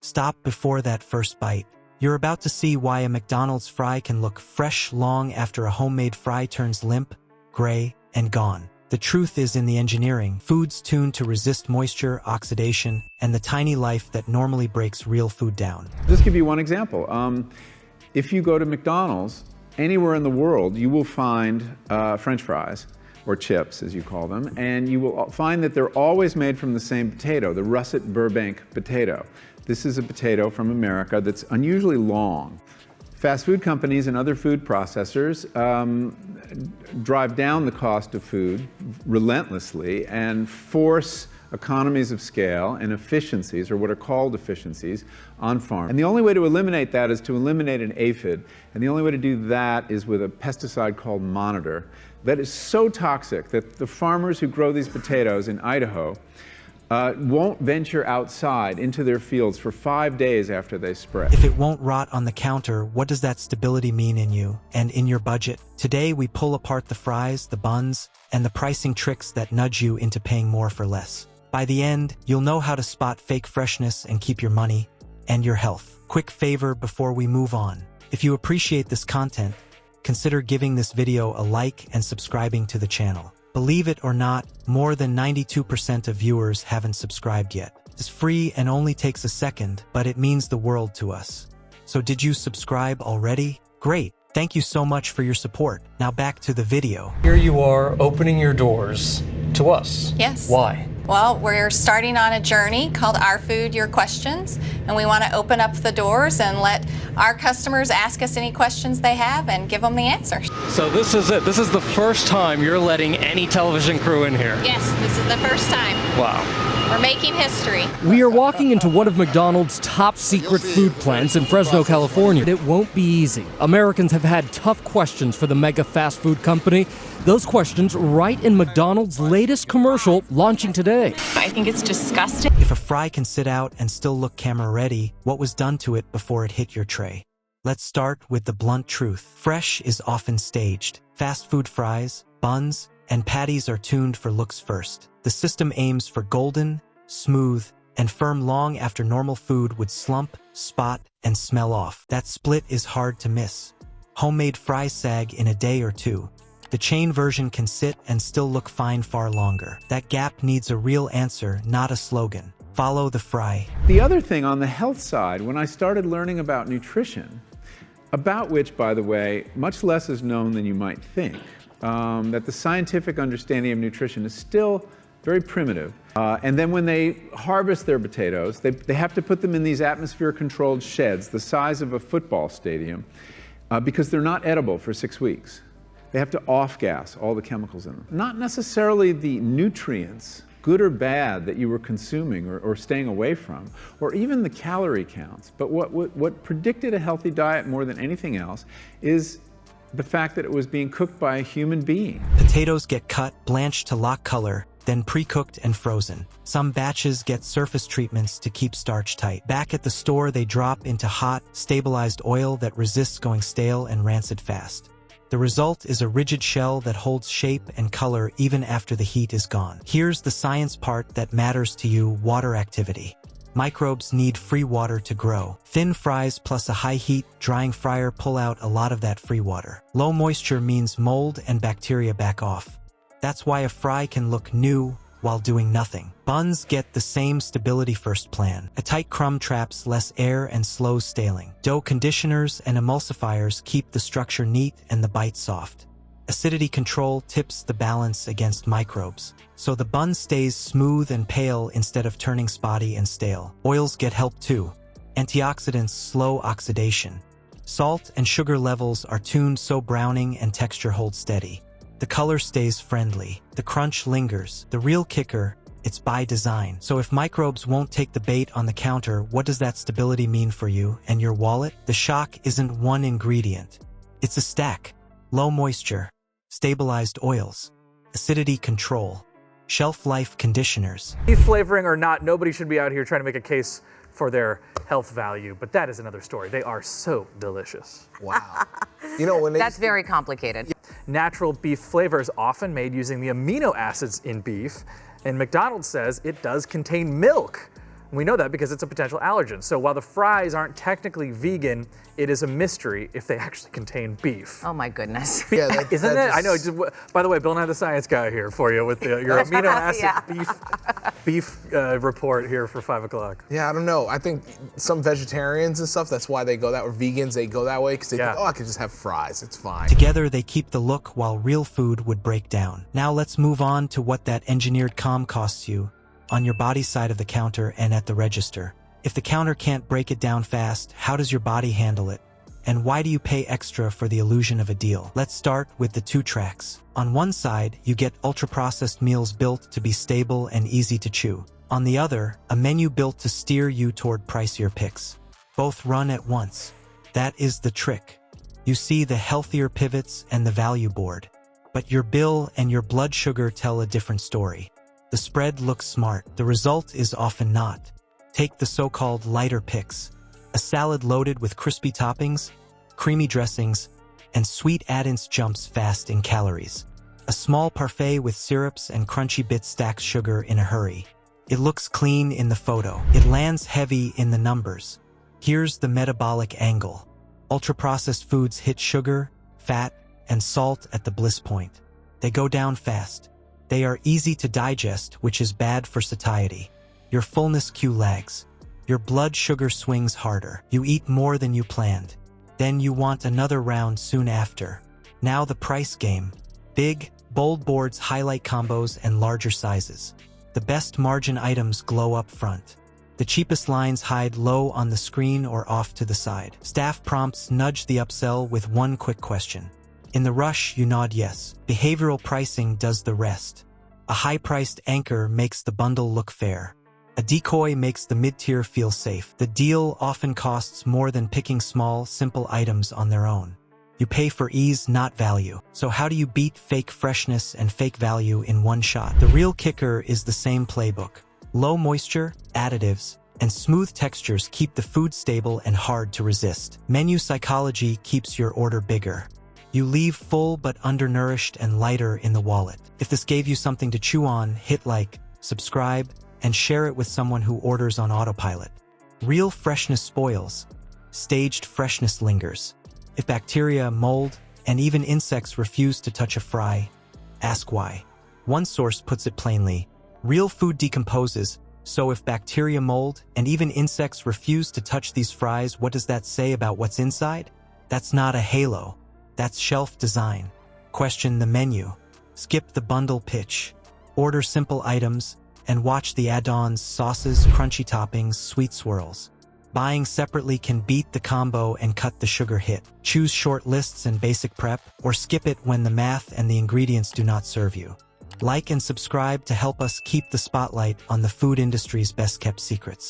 Stop before that first bite. You're about to see why a McDonald's fry can look fresh long after a homemade fry turns limp, gray, and gone. The truth is in the engineering, foods tuned to resist moisture, oxidation, and the tiny life that normally breaks real food down. Just give you one example. If you go to McDonald's, anywhere in the world, you will find French fries, or chips as you call them, and you will find that they're always made from the same potato, the russet Burbank potato. This is a potato from America that's unusually long. Fast food companies and other food processors drive down the cost of food relentlessly and force economies of scale and efficiencies, or what are called efficiencies, on farm. And the only way to eliminate that is to eliminate an aphid. And the only way to do that is with a pesticide called Monitor that is so toxic that the farmers who grow these potatoes in Idaho won't venture outside into their fields for 5 days after they spray. If it won't rot on the counter, what does that stability mean in you and in your budget? Today, we pull apart the fries, the buns, and the pricing tricks that nudge you into paying more for less. By the end, you'll know how to spot fake freshness and keep your money and your health. Quick favor before we move on. If you appreciate this content, consider giving this video a like and subscribing to the channel. Believe it or not, more than 92% of viewers haven't subscribed yet. It's free and only takes a second, but it means the world to us. So did you subscribe already? Great! Thank you so much for your support. Now back to the video. Here you are opening your doors to us. Yes. Why? Well, we're starting on a journey called Our Food, Your Questions, and we want to open up the doors and let our customers ask us any questions they have and give them the answers. So this is it. This is the first time you're letting any television crew in here. Yes, this is the first time. Wow. We're making history. We are walking into one of McDonald's top secret food plants in Fresno, California. It won't be easy. Americans have had tough questions for the mega fast food company. Those questions right in McDonald's latest commercial launching today. I think it's disgusting. If a fry can sit out and still look camera ready, what was done to it before it hit your tray? Let's start with the blunt truth. Fresh is often staged. Fast food fries, buns, and patties are tuned for looks first. The system aims for golden, smooth, and firm long after normal food would slump, spot, and smell off. That split is hard to miss. Homemade fries sag in a day or two. The chain version can sit and still look fine far longer. That gap needs a real answer, not a slogan. Follow the fry. The other thing on the health side, when I started learning about nutrition, about which, by the way, much less is known than you might think, that the scientific understanding of nutrition is still very primitive. And then when they harvest their potatoes, they have to put them in these atmosphere-controlled sheds the size of a football stadium because they're not edible for 6 weeks. They have to off-gas all the chemicals in them. Not necessarily the nutrients, good or bad, that you were consuming or staying away from, or even the calorie counts. But what predicted a healthy diet more than anything else is the fact that it was being cooked by a human being. Potatoes get cut, blanched to lock color, then pre-cooked and frozen. Some batches get surface treatments to keep starch tight. Back at the store, they drop into hot, stabilized oil that resists going stale and rancid fast. The result is a rigid shell that holds shape and color even after the heat is gone. Here's the science part that matters to you: water activity. Microbes need free water to grow. Thin fries plus a high-heat drying fryer pull out a lot of that free water. Low moisture means mold and bacteria back off. That's why a fry can look new while doing nothing. Buns get the same stability first plan. A tight crumb traps less air and slows staling. Dough conditioners and emulsifiers keep the structure neat and the bite soft. Acidity control tips the balance against microbes, so the bun stays smooth and pale instead of turning spotty and stale. Oils get help too. Antioxidants slow oxidation. Salt and sugar levels are tuned so browning and texture hold steady. The color stays friendly. The crunch lingers. The real kicker, it's by design. So if microbes won't take the bait on the counter, what does that stability mean for you and your wallet? The shock isn't one ingredient. It's a stack. Low moisture, stabilized oils, acidity control, shelf life conditioners. Beef flavoring or not, nobody should be out here trying to make a case for their health value, but that is another story. They are so delicious. Wow. You know, when That's very complicated. Natural beef flavor is often made using the amino acids in beef, and McDonald's says it does contain milk. And we know that because it's a potential allergen. So while the fries aren't technically vegan, it is a mystery if they actually contain beef. Oh my goodness. Yeah, Isn't it? I know. By the way, Bill Nye the Science Guy here for you with your amino acid beef report here for 5 o'clock. Yeah, I don't know. I think some vegetarians and stuff, that's why they go that way. Vegans, they go that way because they think, oh, I can just have fries. It's fine. Together, they keep the look while real food would break down. Now let's move on to what that engineered calm costs you on your body side of the counter and at the register. If the counter can't break it down fast, how does your body handle it? And why do you pay extra for the illusion of a deal? Let's start with the 2 tracks. On one side, you get ultra-processed meals built to be stable and easy to chew. On the other, a menu built to steer you toward pricier picks. Both run at once. That is the trick. You see the healthier pivots and the value board. But your bill and your blood sugar tell a different story. The spread looks smart. The result is often not. Take the so-called lighter picks. A salad loaded with crispy toppings, creamy dressings, and sweet add-ins jumps fast in calories. A small parfait with syrups and crunchy bits stacks sugar in a hurry. It looks clean in the photo. It lands heavy in the numbers. Here's the metabolic angle. Ultra-processed foods hit sugar, fat, and salt at the bliss point. They go down fast. They are easy to digest, which is bad for satiety. Your fullness cue lags. Your blood sugar swings harder. You eat more than you planned. Then you want another round soon after. Now the price game. Big, bold boards highlight combos and larger sizes. The best margin items glow up front. The cheapest lines hide low on the screen or off to the side. Staff prompts nudge the upsell with one quick question. In the rush, you nod yes. Behavioral pricing does the rest. A high-priced anchor makes the bundle look fair. A decoy makes the mid-tier feel safe. The deal often costs more than picking small, simple items on their own. You pay for ease, not value. So how do you beat fake freshness and fake value in one shot? The real kicker is the same playbook. Low moisture, additives, and smooth textures keep the food stable and hard to resist. Menu psychology keeps your order bigger. You leave full but undernourished and lighter in the wallet. If this gave you something to chew on, hit like, subscribe, and share it with someone who orders on autopilot. Real freshness spoils. Staged freshness lingers. If bacteria, mold, and even insects refuse to touch a fry, ask why. One source puts it plainly. Real food decomposes, so if bacteria, mold, and even insects refuse to touch these fries, what does that say about what's inside? That's not a halo. That's shelf design. Question the menu. Skip the bundle pitch. Order simple items, and watch the add-ons, sauces, crunchy toppings, sweet swirls. Buying separately can beat the combo and cut the sugar hit. Choose short lists and basic prep, or skip it when the math and the ingredients do not serve you. Like and subscribe to help us keep the spotlight on the food industry's best-kept secrets.